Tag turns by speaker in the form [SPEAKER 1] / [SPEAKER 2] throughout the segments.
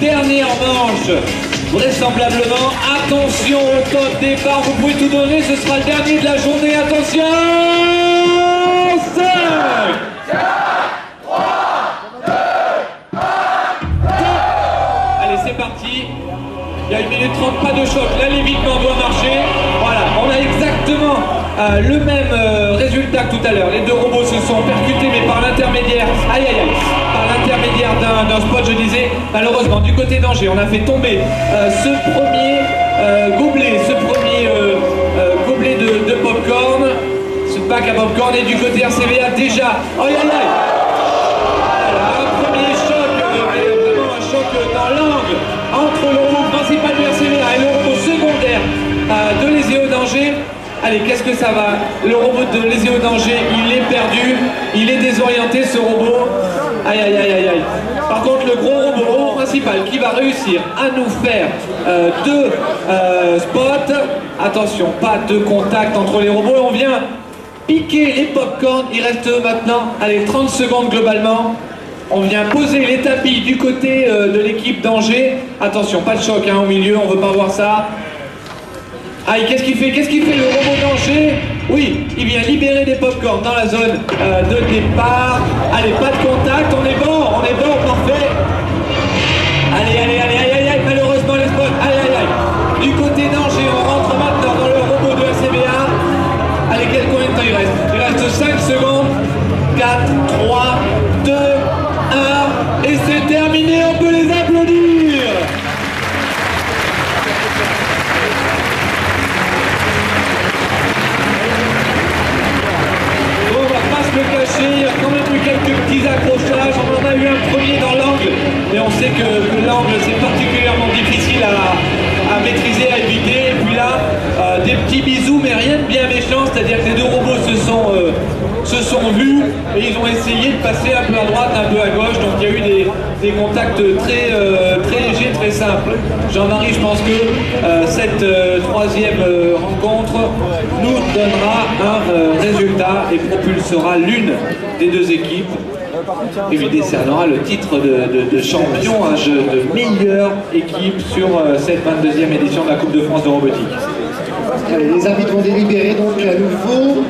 [SPEAKER 1] dernière manche. Vraisemblablement, attention au top départ, vous pouvez tout donner, ce sera le dernier de la journée, attention 5, 4, 3, 2, 1, allez, c'est parti. Il y a 1 minute 30, pas de choc, là l'évitement doit marcher. Voilà, on a exactement le même résultat que tout à l'heure. Les deux robots se sont percutés, mais par l'intermédiaire, aïe aïe aïe, par l'intermédiaire d'un spot, je disais. Malheureusement, du côté d'Angers, on a fait tomber ce premier gobelet, gobelet de popcorn, ce pack à popcorn. Et du côté RCVA, déjà, aïe aïe aïe, voilà, un premier choc, vraiment un choc dans l'angle entre le robot principal du RCVA et le robot secondaire de l'Eseo d'Angers. Allez, qu'est-ce que ça va? Le robot de l'Eseo d'Angers, il est perdu, il est désorienté, ce robot. Aïe aïe aïe aïe aïe. Par contre, le gros robot principal qui va réussir à nous faire deux spots. Attention, pas de contact entre les robots. On vient piquer les popcorns. Il reste maintenant, allez, 30 secondes globalement. On vient poser les tapis du côté de l'équipe d'Angers. Attention, pas de choc hein, au milieu, on veut pas voir ça. Aïe, qu'est-ce qu'il fait? Qu'est-ce qu'il fait le robot d'Angers? Oui, il vient libérer des popcorns dans la zone de départ. Allez, pas de contact, on est bon, parfait. Allez, allez, allez, aïe, aïe, aïe, malheureusement les spots, aïe, aïe, aïe. Du côté d'Angers, on rentre maintenant dans le robot de RCVA. Allez, combien de temps il reste? Il reste 5 secondes. 4, 3, 2, 1, et c'est terminé, on peut les applaudir. Le cacher, il y a quand même eu quelques petits accrochages, on en a eu un premier dans l'angle, mais on sait que l'angle c'est particulièrement difficile à maîtriser, à éviter, et puis là, des petits bisous, mais rien de bien méchant, c'est-à-dire que les deux robots se sont vus, et ils ont essayé de passer un peu à droite, un peu à gauche, donc il y a eu des contacts très légers, très simples. Jean-Marie, je pense que cette troisième rencontre nous donnera un résultat et propulsera l'une des deux équipes et lui décernera le titre de champion, de meilleure équipe sur cette 22e édition de la Coupe de France de robotique.
[SPEAKER 2] Allez, les arbitres vont délibérer donc à nouveau.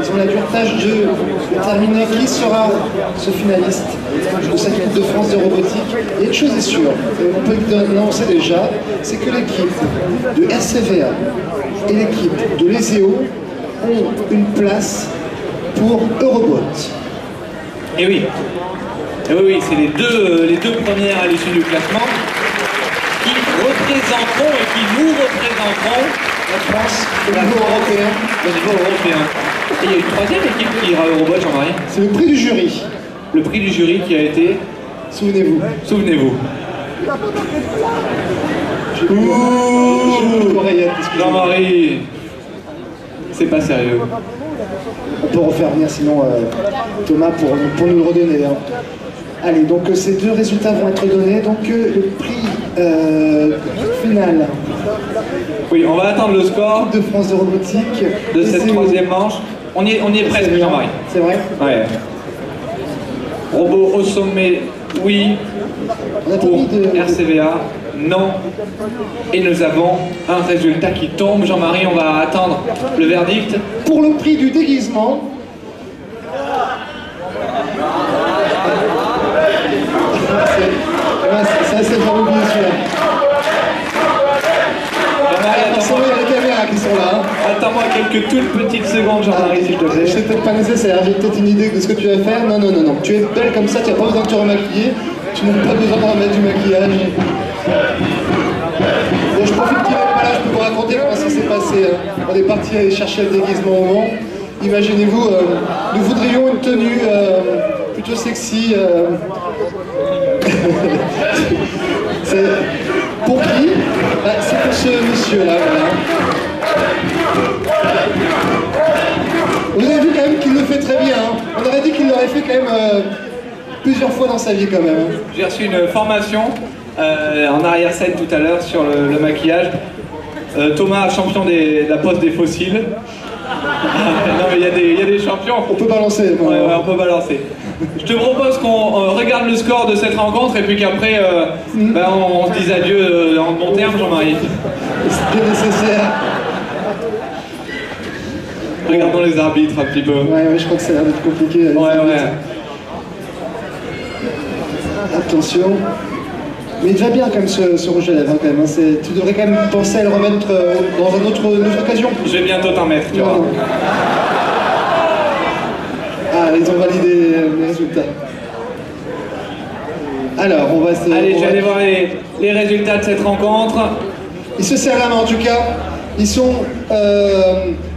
[SPEAKER 2] Ils ont la dure tâche de déterminer qui sera ce finaliste de cette Coupe de France de robotique. Et une chose est sûre, on peut l'annoncer déjà, c'est que l'équipe de RCVA et l'équipe de l'Eseo ont une place pour Eurobot.
[SPEAKER 1] Et oui, c'est les deux premières à l'issue du classement qui représenteront et qui nous représenteront
[SPEAKER 2] la France, au niveau européen.
[SPEAKER 1] Et il y a une troisième équipe qui ira au Eurobot, Jean-Marie.
[SPEAKER 2] C'est le prix du jury.
[SPEAKER 1] Le prix du jury qui a été...
[SPEAKER 2] Souvenez-vous.
[SPEAKER 1] Jean-Marie, c'est pas sérieux.
[SPEAKER 2] On peut refaire venir sinon Thomas pour nous le redonner. Hein. Allez, donc ces deux résultats vont être donnés. Donc le prix final.
[SPEAKER 1] Oui, on va attendre le score
[SPEAKER 2] de France de robotique
[SPEAKER 1] de cette troisième manche. On y est presque, Jean-Marie.
[SPEAKER 2] C'est vrai?
[SPEAKER 1] Ouais. Robot au sommet, oui. Pour RCVA, non. Et nous avons un résultat qui tombe. Jean-Marie, on va attendre le verdict.
[SPEAKER 2] Pour le prix du déguisement, c'est assez bien oublié celui-là. Attention, il y a les caméras qui sont là. Hein.
[SPEAKER 1] Attends-moi quelques toutes petites secondes, Jean-Marie, s'il te plaît.
[SPEAKER 2] C'est peut-être pas nécessaire, j'ai peut-être une idée de ce que tu vas faire. Non. Tu es belle comme ça, tu n'as pas besoin de te remaquiller. Tu n'as pas besoin de remettre du maquillage. Bon, je profite qu'il n'est pas là, je peux vous raconter comment ça s'est passé. Hein. On est parti aller chercher le déguisement au Mans. Imaginez-vous, nous voudrions une tenue plutôt sexy. C'est pour qui? Bah, c'est pour ce monsieur-là, voilà. Vous avez vu quand même qu'il le fait très bien. Hein. On aurait dit qu'il l'aurait fait quand même plusieurs fois dans sa vie quand même. Hein.
[SPEAKER 1] J'ai reçu une formation en arrière-scène tout à l'heure sur le maquillage. Thomas, champion de la pose des fossiles. Non mais il y a des champions.
[SPEAKER 2] On peut balancer.
[SPEAKER 1] Ouais, on peut balancer. Je te propose qu'on regarde le score de cette rencontre et puis qu'après on se dise adieu en bon terme, Jean-Marie.
[SPEAKER 2] C'est nécessaire.
[SPEAKER 1] Regardons les arbitres un petit peu.
[SPEAKER 2] Ouais, je crois que ça a l'air d'être compliqué.
[SPEAKER 1] Ouais.
[SPEAKER 2] Attention. Mais il va bien quand même ce rouge à lèvres quand même. Tu devrais quand même penser à le remettre dans une autre occasion.
[SPEAKER 1] Je vais bientôt t'en mettre, tu vois.
[SPEAKER 2] Ah, ils ont validé les résultats. Alors, on va se...
[SPEAKER 1] Allez, je vais aller voir les résultats de cette rencontre.
[SPEAKER 2] Ils se serrent la main en tout cas. Ils sont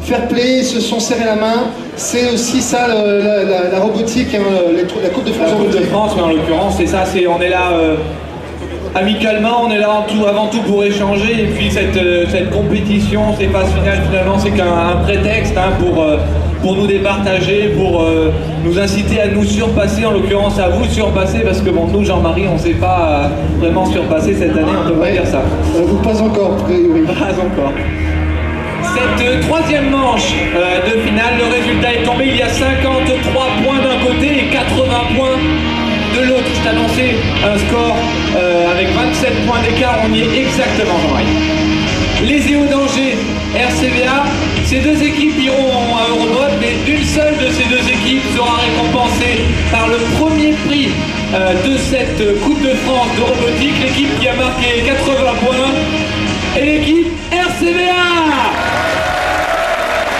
[SPEAKER 2] fair play, ils se sont serrés la main. C'est aussi ça la robotique, hein, la Coupe de France.
[SPEAKER 1] La Coupe de France, mais en l'occurrence, c'est ça, on est là amicalement, on est là avant tout pour échanger. Et puis cette compétition, ces phases finales, finalement, c'est qu'un prétexte hein, pour nous départager, pour nous inciter à nous surpasser, en l'occurrence à vous surpasser, parce que bon, nous, Jean-Marie, on ne s'est pas vraiment surpassé cette année, on ne peut pas dire ça.
[SPEAKER 2] Pas encore, oui.
[SPEAKER 1] Pas encore. Cette troisième manche de finale, le résultat est tombé, il y a 53 points d'un côté et 80 points de l'autre. Je t'ai annoncé un score avec 27 points d'écart, on y est exactement, Jean-Marie. Les EO d'Angers, RCVA, ces deux équipes iront à Eurobot, mais une seule de ces deux équipes sera récompensée par le premier prix de cette Coupe de France de robotique, l'équipe qui a marqué 80 points, et l'équipe RCVA.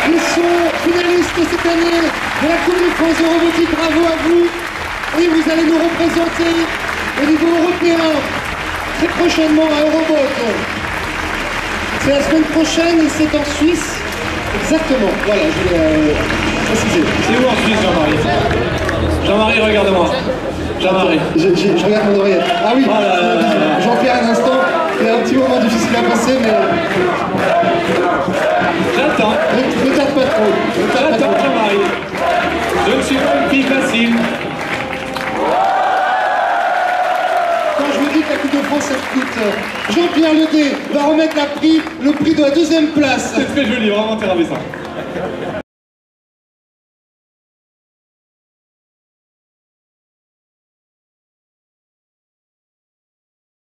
[SPEAKER 2] Ils sont finalistes cette année de la Coupe de France de robotique, bravo à vous. Et vous allez nous représenter au niveau européen très prochainement à Eurobot. C'est la semaine prochaine et c'est en Suisse. Exactement, voilà, je voulais préciser.
[SPEAKER 1] C'est où en Suisse, Jean-Marie? Jean-Marie, regarde-moi. Jean-Marie.
[SPEAKER 2] Je regarde mon oreillette. Ah oui, j'en perds un instant. Il y a un petit moment difficile à passer, mais...
[SPEAKER 1] J'attends.
[SPEAKER 2] Ne tarde pas trop.
[SPEAKER 1] J'attends, Jean-Marie. Je ne suis pas une fille facile.
[SPEAKER 2] Quand je vous dis que la Coupe de France, ça coûte, Jean-Pierre Ledé va remettre le prix de la deuxième place.
[SPEAKER 1] C'est très joli, vraiment, t'es ravissant.